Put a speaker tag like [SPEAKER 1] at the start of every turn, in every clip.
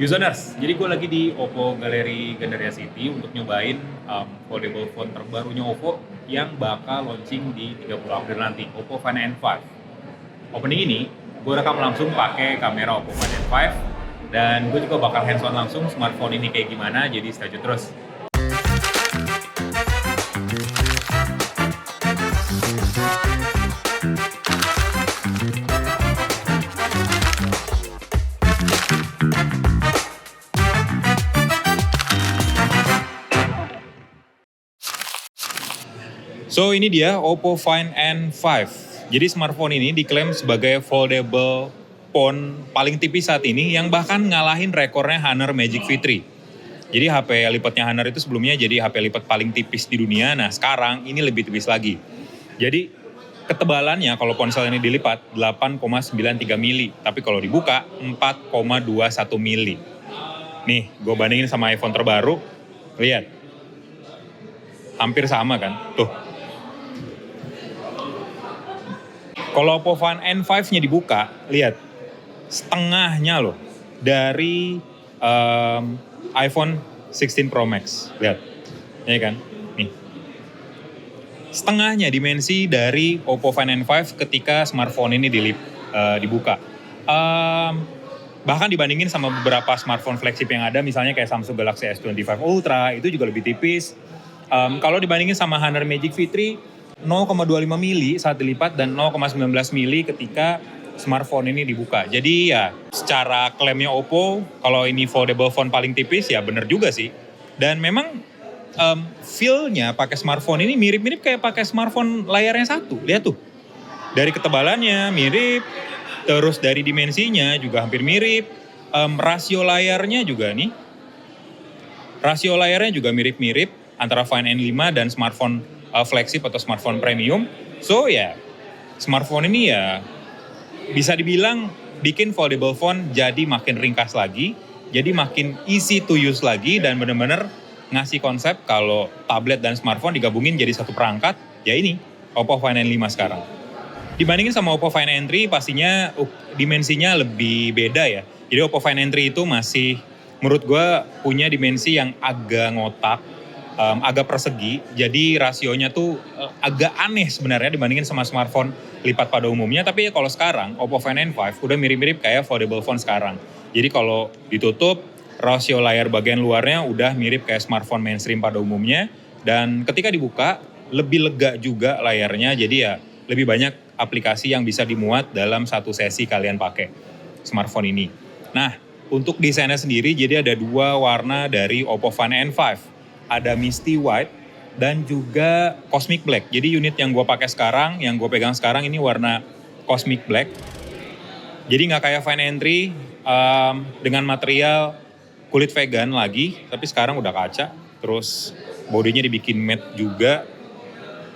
[SPEAKER 1] Userners, jadi gue lagi di Oppo Gallery Gandaria City untuk nyobain foldable phone terbarunya Oppo yang bakal launching di 30 April nanti, Oppo Find N5. Opening ini, gue rekam langsung pakai kamera Oppo Find N5 dan gue juga bakal hands-on langsung smartphone ini kayak gimana, jadi stay tune terus. So ini dia Oppo Find N5. Jadi smartphone ini diklaim sebagai foldable phone paling tipis saat ini yang bahkan ngalahin rekornya Honor Magic V3. Jadi HP lipatnya Honor itu sebelumnya jadi HP lipat paling tipis di dunia. Nah sekarang ini lebih tipis lagi. Jadi ketebalannya kalau ponsel ini dilipat 8,93 mili. Tapi kalau dibuka 4,21 mili. Nih gue bandingin sama iPhone terbaru. Lihat. Hampir sama kan? Tuh. Kalau Oppo Find N5-nya dibuka, lihat, setengahnya loh dari iPhone 16 Pro Max. Lihat, ya kan? Nih. Setengahnya dimensi dari Oppo Find N5 ketika smartphone ini dibuka. Bahkan dibandingin sama beberapa smartphone flagship yang ada, misalnya kayak Samsung Galaxy S25 Ultra, itu juga lebih tipis. Kalau dibandingin sama Honor Magic V3, 0,25 mili saat dilipat dan 0,19 mili ketika smartphone ini dibuka. Jadi ya secara klaimnya Oppo, kalau ini foldable phone paling tipis ya bener juga sih. Dan memang feel-nya pakai smartphone ini mirip-mirip kayak pakai smartphone layarnya satu. Lihat tuh, dari ketebalannya mirip, terus dari dimensinya juga hampir mirip. Rasio layarnya juga nih, rasio layarnya juga mirip-mirip antara Find N5 dan smartphone flagship atau smartphone premium. So ya, smartphone ini ya bisa dibilang bikin foldable phone jadi makin ringkas lagi, jadi makin easy to use lagi dan benar-benar ngasih konsep kalau tablet dan smartphone digabungin jadi satu perangkat, ya ini Oppo Find N5 sekarang. Dibandingin sama Oppo Find N3 pastinya dimensinya lebih beda ya. Jadi Oppo Find N3 itu masih menurut gue punya dimensi yang agak ngotak, agak persegi, jadi rasionya tuh agak aneh sebenarnya dibandingin sama smartphone lipat pada umumnya. Tapi kalau sekarang Oppo Find N5 udah mirip-mirip kayak foldable phone sekarang. Jadi kalau ditutup, rasio layar bagian luarnya udah mirip kayak smartphone mainstream pada umumnya. Dan ketika dibuka, lebih lega juga layarnya, jadi ya lebih banyak aplikasi yang bisa dimuat dalam satu sesi kalian pakai smartphone ini. Nah, untuk desainnya sendiri, jadi ada dua warna dari Oppo Find N5. Ada Misty White dan juga Cosmic Black. Jadi unit yang gue pakai sekarang, yang gue pegang sekarang ini warna Cosmic Black. Jadi nggak kayak Find N3 dengan material kulit vegan lagi, tapi sekarang udah kaca. Terus bodinya dibikin matte juga,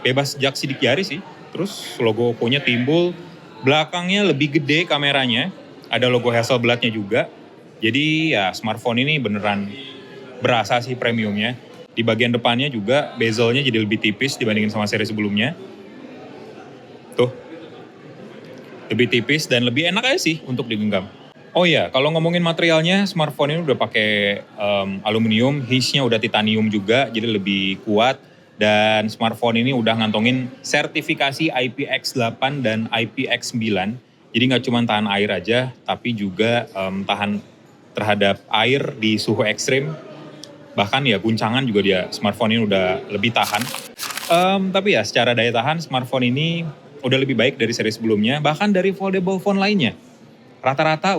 [SPEAKER 1] bebas sejak sidik jari sih. Terus logo Oppo-nya timbul, belakangnya lebih gede kameranya, ada logo Hasselblad-nya juga. Jadi ya smartphone ini beneran berasa sih premiumnya. Di bagian depannya juga bezelnya jadi lebih tipis dibandingin sama seri sebelumnya. Tuh. Lebih tipis dan lebih enak aja sih untuk digenggam. Oh iya, kalau ngomongin materialnya, smartphone ini udah pakai aluminium, hinge-nya udah titanium juga, jadi lebih kuat. Dan smartphone ini udah ngantongin sertifikasi IPX8 dan IPX9. Jadi nggak cuma tahan air aja, tapi juga tahan terhadap air di suhu ekstrim. Bahkan ya guncangan juga dia smartphone ini udah lebih tahan. Tapi ya secara daya tahan smartphone ini udah lebih baik dari seri sebelumnya, bahkan dari foldable phone lainnya. Rata-rata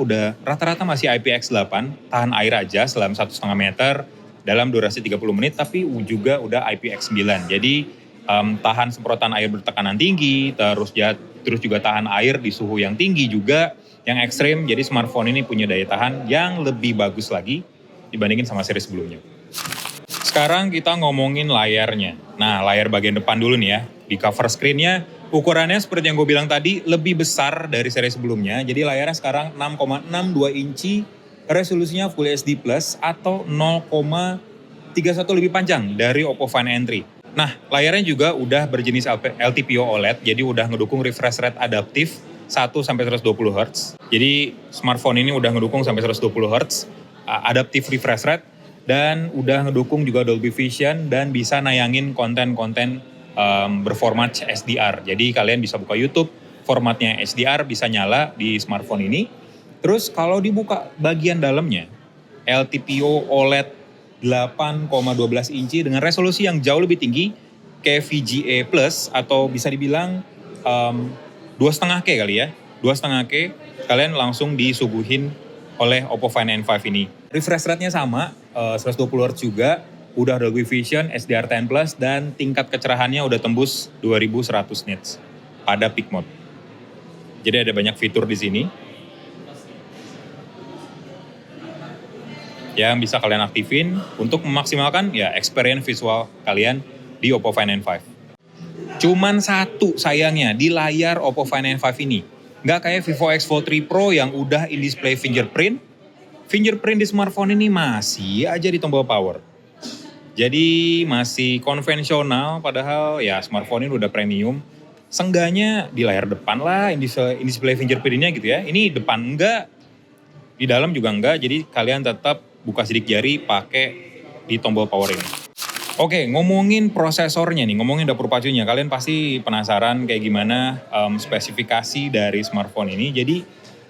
[SPEAKER 1] masih IPX8, tahan air aja selama 1,5 meter dalam durasi 30 menit, tapi juga udah IPX9. Jadi tahan semprotan air bertekanan tinggi, terus juga tahan air di suhu yang tinggi juga, yang ekstrim. Jadi smartphone ini punya daya tahan yang lebih bagus lagi dibandingin sama seri sebelumnya. Sekarang kita ngomongin layarnya. Nah, layar bagian depan dulu nih ya. Di cover screen-nya, ukurannya seperti yang gue bilang tadi, lebih besar dari seri sebelumnya. Jadi layarnya sekarang 6,62 inci, resolusinya Full HD Plus atau 0,31 lebih panjang dari Oppo Find N3. Nah, layarnya juga udah berjenis LTPO OLED, jadi udah ngedukung refresh rate adaptif 1-120 Hz. Jadi smartphone ini udah ngedukung sampai 120 Hz. adaptive refresh rate, dan udah ngedukung juga Dolby Vision dan bisa nayangin konten-konten berformat HDR. Jadi kalian bisa buka YouTube, formatnya HDR bisa nyala di smartphone ini. Terus kalau dibuka bagian dalamnya, LTPO OLED 8,12 inci dengan resolusi yang jauh lebih tinggi, kayak VGA Plus atau bisa dibilang 2,5K kali ya. 2,5K, kalian langsung disuguhin oleh Oppo Find N5 ini. Refresh rate-nya sama, 120 Hz juga, udah Dolby Vision, HDR10+, dan tingkat kecerahannya udah tembus 2100 nits pada peak mode. Jadi ada banyak fitur di sini yang bisa kalian aktifin untuk memaksimalkan ya experience visual kalian di Oppo Find N5. Cuman satu sayangnya di layar Oppo Find N5 ini, nggak kayak Vivo X Fold 3 Pro yang udah in-display fingerprint. Fingerprint di smartphone ini masih aja di tombol power. Jadi masih konvensional, padahal ya smartphone ini udah premium. Seenggaknya di layar depan lah in-display fingerprintnya gitu ya. Ini depan enggak, di dalam juga enggak, jadi kalian tetap buka sidik jari pakai di tombol power ini. Oke, ngomongin prosesornya nih, ngomongin dapur pacunya. Kalian pasti penasaran kayak gimana spesifikasi dari smartphone ini. Jadi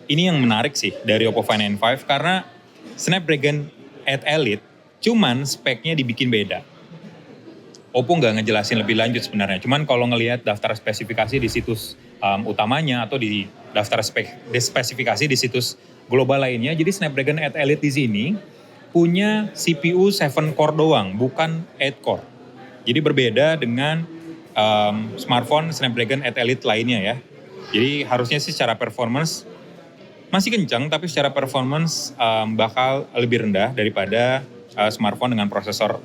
[SPEAKER 1] ini yang menarik sih dari Oppo Find N5 karena Snapdragon 8 Elite cuman speknya dibikin beda. Oppo nggak ngejelasin lebih lanjut sebenarnya. Cuman kalau ngelihat daftar spesifikasi di situs utamanya atau di daftar spesifikasi di situs global lainnya, jadi Snapdragon 8 Elite di sini punya CPU 7 core doang, bukan 8 core. Jadi berbeda dengan smartphone Snapdragon 8 Elite lainnya ya. Jadi harusnya sih secara performance masih kencang, tapi secara performance bakal lebih rendah daripada smartphone dengan prosesor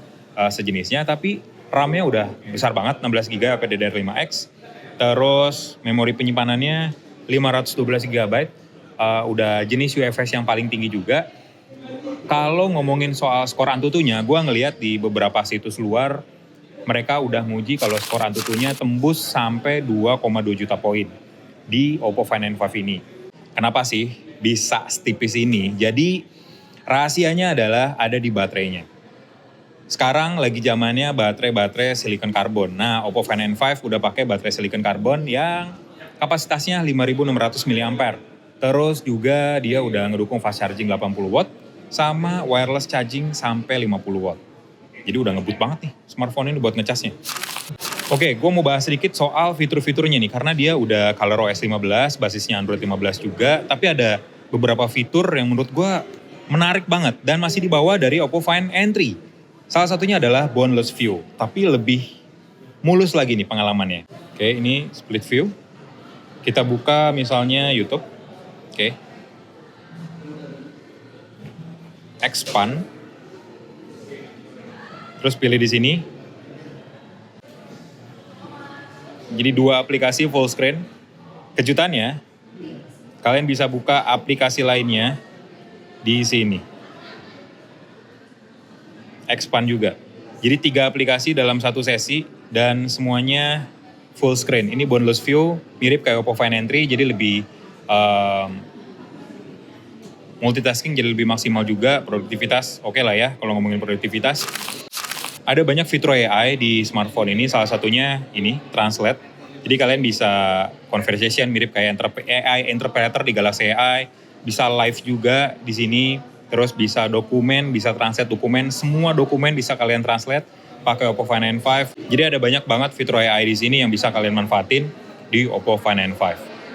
[SPEAKER 1] sejenisnya. Tapi RAM-nya udah besar banget, 16GB LPDDR5X. Terus memori penyimpanannya 512GB, udah jenis UFS yang paling tinggi juga. Kalau ngomongin soal skor Antutunya, gue ngelihat di beberapa situs luar, mereka udah nguji kalau skor Antutunya tembus sampai 2,2 juta poin di Oppo Find N5 ini. Kenapa sih bisa setipis ini? Jadi rahasianya adalah ada di baterainya. Sekarang lagi zamannya baterai silicon carbon. Nah, Oppo Find N5 udah pakai baterai silicon carbon yang kapasitasnya 5.600 mAh. Terus juga dia udah ngedukung fast charging 80 watt sama wireless charging sampai 50 watt. Jadi udah ngebut banget nih smartphone ini buat ngecasnya. Oke, gue mau bahas sedikit soal fitur-fiturnya nih, karena dia udah ColorOS 15, basisnya Android 15 juga, tapi ada beberapa fitur yang menurut gue menarik banget dan masih dibawa dari Oppo Find N3. Salah satunya adalah boundless view, tapi lebih mulus lagi nih pengalamannya. Oke, ini split view. Kita buka misalnya YouTube. Oke. Expand. Terus pilih di sini. Jadi 2 aplikasi full screen. Kejutannya, kalian bisa buka aplikasi lainnya di sini. Expand juga. Jadi 3 aplikasi dalam satu sesi dan semuanya full screen. Ini boundless view, mirip kayak Oppo Find N3, jadi lebih multitasking, jadi lebih maksimal juga. Produktivitas oke lah ya kalau ngomongin produktivitas. Ada banyak fitur AI di smartphone ini, salah satunya ini, Translate. Jadi kalian bisa conversation mirip kayak AI interpreter di Galaxy AI, bisa live juga di sini, terus bisa dokumen, bisa translate dokumen, semua dokumen bisa kalian translate pakai Oppo Find N5. Jadi ada banyak banget fitur AI di sini yang bisa kalian manfaatin di Oppo Find N5.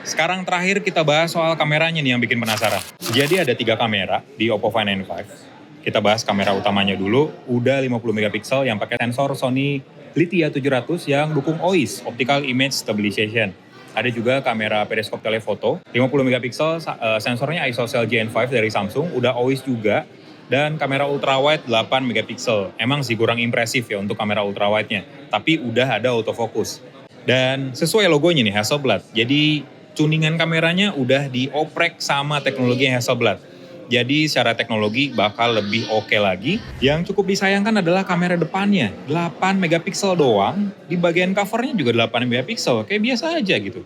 [SPEAKER 1] Sekarang terakhir kita bahas soal kameranya nih yang bikin penasaran. Jadi ada 3 kamera di Oppo Find N5. Kita bahas kamera utamanya dulu, udah 50 megapiksel yang pakai sensor Sony Lithia 700 yang dukung OIS, Optical Image Stabilization. Ada juga kamera periskop telefoto, 50 megapiksel, sensornya ISOCELL Gen 5 dari Samsung, udah OIS juga. Dan kamera ultrawide 8 megapiksel. Emang sih kurang impresif ya untuk kamera ultrawide-nya, tapi udah ada autofocus. Dan sesuai logonya nih, Hasselblad. Jadi tuningan kameranya udah dioprek sama teknologi Hasselblad. Jadi secara teknologi bakal lebih oke lagi. Yang cukup disayangkan adalah kamera depannya. 8 megapiksel doang, di bagian covernya juga 8 megapiksel. Kayak biasa aja gitu.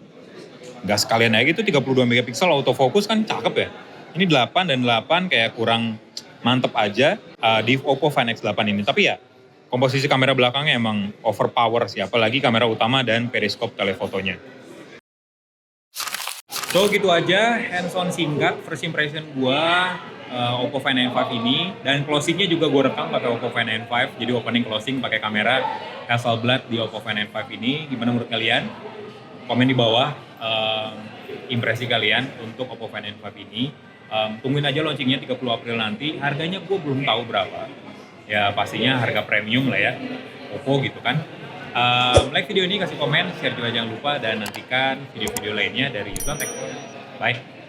[SPEAKER 1] Gak sekalian aja gitu 32 megapiksel autofocus kan cakep ya. Ini 8 dan 8 kayak kurang mantep aja di Oppo Find X8 ini. Tapi ya, komposisi kamera belakangnya emang overpower sih, apalagi kamera utama dan periskop telefotonya. So gitu aja hands-on singkat first impression gua Oppo Find N5 ini, dan closingnya juga gue rekam pakai Oppo Find N5, jadi opening closing pakai kamera Hasselblad di Oppo Find N5 ini. Gimana menurut kalian? Komen di bawah impresi kalian untuk Oppo Find N5 ini. Tungguin aja launchingnya 30 April nanti. Harganya gue belum tahu berapa. Ya pastinya harga premium lah ya, Oppo gitu kan. Like video ini, kasih komen, share juga jangan lupa, dan nantikan video-video lainnya dari Zontek. Bye.